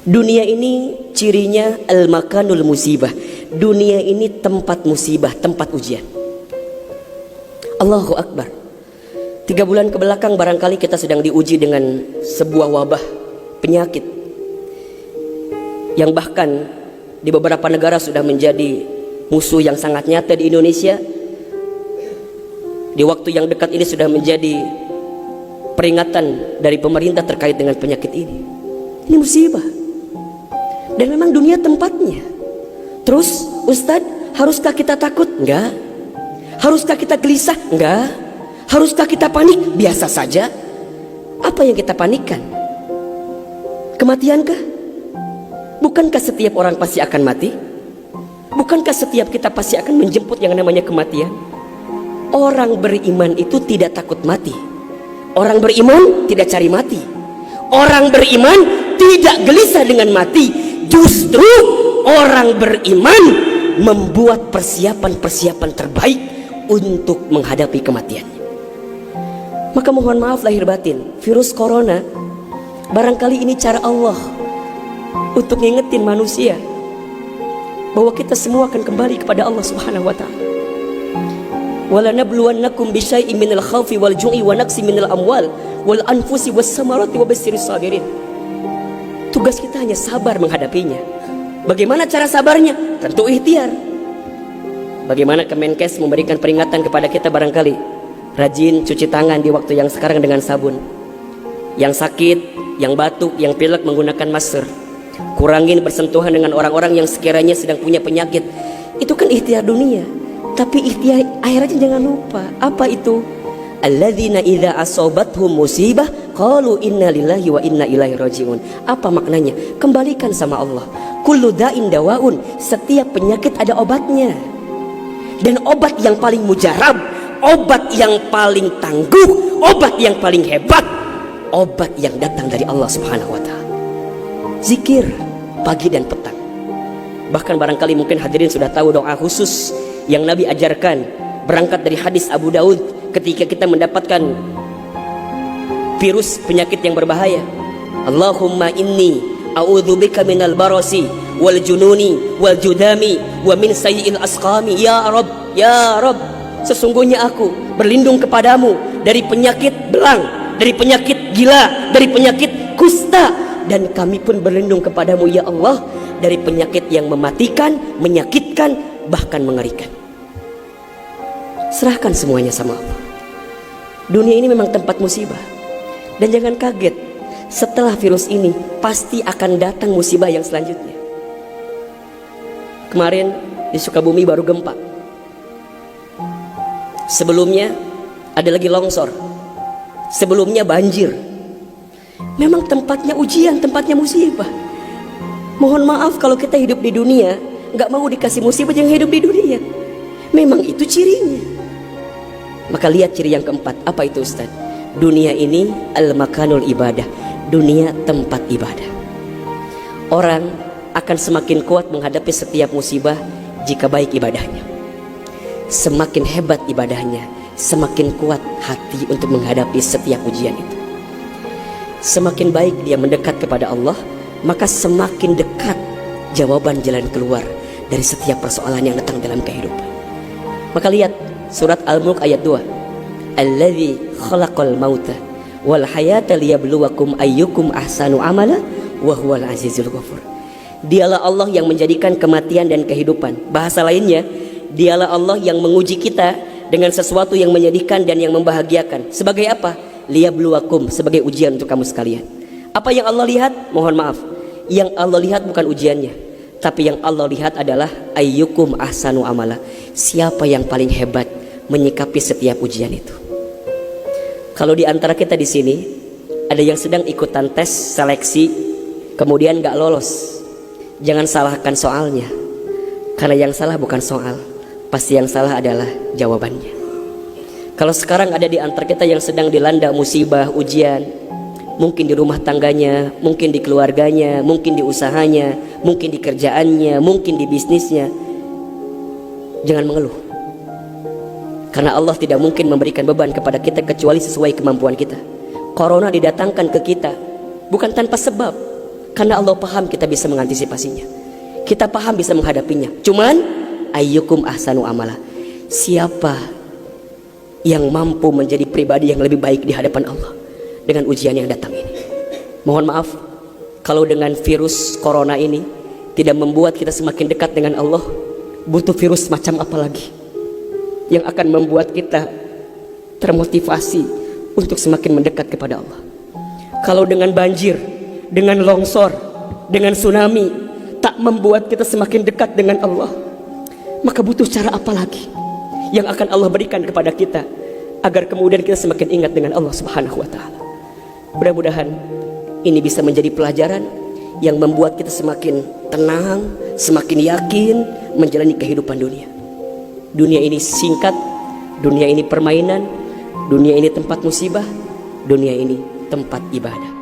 Dunia ini cirinya al-makanul musibah. Dunia ini tempat musibah, tempat ujian. Allahu Akbar. 3 bulan ke belakang barangkali kita sedang diuji dengan sebuah wabah penyakit yang bahkan di beberapa negara sudah menjadi musuh yang sangat nyata. Di Indonesia di waktu yang dekat ini sudah menjadi peringatan dari pemerintah terkait dengan penyakit ini. Ini musibah. Dan memang dunia tempatnya. Terus Ustadz, haruskah kita takut? Enggak. Haruskah kita gelisah? Enggak. Haruskah kita panik? Biasa saja. Apa yang kita panikkan? Kematiankah? Bukankah setiap orang pasti akan mati? Bukankah setiap kita pasti akan menjemput yang namanya kematian? Orang beriman itu tidak takut mati. Orang beriman tidak cari mati. Orang beriman tidak gelisah dengan mati. Justru orang beriman membuat persiapan-persiapan terbaik untuk menghadapi kematiannya. Maka mohon maaf lahir batin, virus corona barangkali ini cara Allah untuk ngingetin manusia bahwa kita semua akan kembali kepada Allah Subhanahu wa taala. Walanabluwannakum bisyai'in minal khaufi wal ju'i wa naqsi minal amwal wal anfusi was samarati wa basyirish sabirin. Tugas kita hanya sabar menghadapinya. Bagaimana cara sabarnya? Tentu ikhtiar. Bagaimana Kemenkes memberikan peringatan kepada kita barangkali? Rajin cuci tangan di waktu yang sekarang dengan sabun. Yang sakit, yang batuk, yang pilek menggunakan masker. Kurangin bersentuhan dengan orang-orang yang sekiranya sedang punya penyakit. Itu kan ikhtiar dunia. Tapi ikhtiar akhiratnya jangan lupa. Apa itu? Alladzina idza asobathum musibah qalu inna lillahi wa inna ilaihi rajiun. Apa maknanya? Kembalikan sama Allah. Kullu da'in dawaun. Setiap penyakit ada obatnya. Dan obat yang paling mujarab, obat yang paling tangguh, obat yang paling hebat, obat yang datang dari Allah Subhanahu wa taala. Zikir pagi dan petang. Bahkan barangkali mungkin hadirin sudah tahu doa khusus yang Nabi ajarkan berangkat dari hadis Abu Daud ketika kita mendapatkan virus penyakit yang berbahaya. Allahumma inni a'udzubika minal barasi wal jununi wal judami wa min sayyi'il asqami. Ya Rabb, ya Rabb, sesungguhnya aku berlindung kepadamu dari penyakit belang, dari penyakit gila, dari penyakit kusta, dan kami pun berlindung kepadamu ya Allah dari penyakit yang mematikan, menyakitkan, bahkan mengerikan. Serahkan semuanya sama Allah. Dunia ini memang tempat musibah. Dan jangan kaget, setelah virus ini pasti akan datang musibah yang selanjutnya. Kemarin di Sukabumi baru gempa. Sebelumnya ada lagi longsor. Sebelumnya banjir. Memang tempatnya ujian, tempatnya musibah. Mohon maaf kalau kita hidup di dunia gak mau dikasih musibah, jangan hidup di dunia. Memang itu cirinya. Maka lihat ciri yang keempat. Apa itu Ustaz? Dunia ini al-makanul ibadah. Dunia tempat ibadah. Orang akan semakin kuat menghadapi setiap musibah jika baik ibadahnya. Semakin hebat ibadahnya, semakin kuat hati untuk menghadapi setiap ujian itu. Semakin baik dia mendekat kepada Allah, maka semakin dekat jawaban jalan keluar dari setiap persoalan yang datang dalam kehidupan. Maka lihat surat Al-Mulk ayat 2. Alladzi khalaqal mauta wal hayata liyabluwakum ayyukum ahsanu amala wa huwal azizul ghafur. Dialah Allah yang menjadikan kematian dan kehidupan. Bahasa lainnya, dialah Allah yang menguji kita dengan sesuatu yang menyedihkan dan yang membahagiakan. Sebagai apa? Liyabluwakum, sebagai ujian untuk kamu sekalian. Apa yang Allah lihat? Mohon maaf, yang Allah lihat bukan ujiannya, tapi yang Allah lihat adalah ayyukum ahsanu amala. Siapa yang paling hebat menyikapi setiap ujian itu. Kalau di antara kita di sini ada yang sedang ikutan tes seleksi kemudian gak lolos, jangan salahkan soalnya, karena yang salah bukan soal, pasti yang salah adalah jawabannya. Kalau sekarang ada di antara kita yang sedang dilanda musibah, ujian, mungkin di rumah tangganya, mungkin di keluarganya, mungkin di usahanya, mungkin di kerjaannya, mungkin di bisnisnya, jangan mengeluh. Karena Allah tidak mungkin memberikan beban kepada kita kecuali sesuai kemampuan kita. Corona didatangkan ke kita bukan tanpa sebab. Karena Allah paham kita bisa mengantisipasinya, kita paham bisa menghadapinya. Cuman ayyukum ahsanu amala, siapa yang mampu menjadi pribadi yang lebih baik di hadapan Allah dengan ujian yang datang ini. Mohon maaf kalau dengan virus corona ini tidak membuat kita semakin dekat dengan Allah, butuh virus macam apa lagi yang akan membuat kita termotivasi untuk semakin mendekat kepada Allah. Kalau dengan banjir, dengan longsor, dengan tsunami tak membuat kita semakin dekat dengan Allah, maka butuh cara apa lagi yang akan Allah berikan kepada kita agar kemudian kita semakin ingat dengan Allah Subhanahu wa taala. Mudah-mudahan ini bisa menjadi pelajaran yang membuat kita semakin tenang, semakin yakin menjalani kehidupan dunia. Dunia ini singkat, dunia ini permainan, dunia ini tempat musibah, dunia ini tempat ibadah.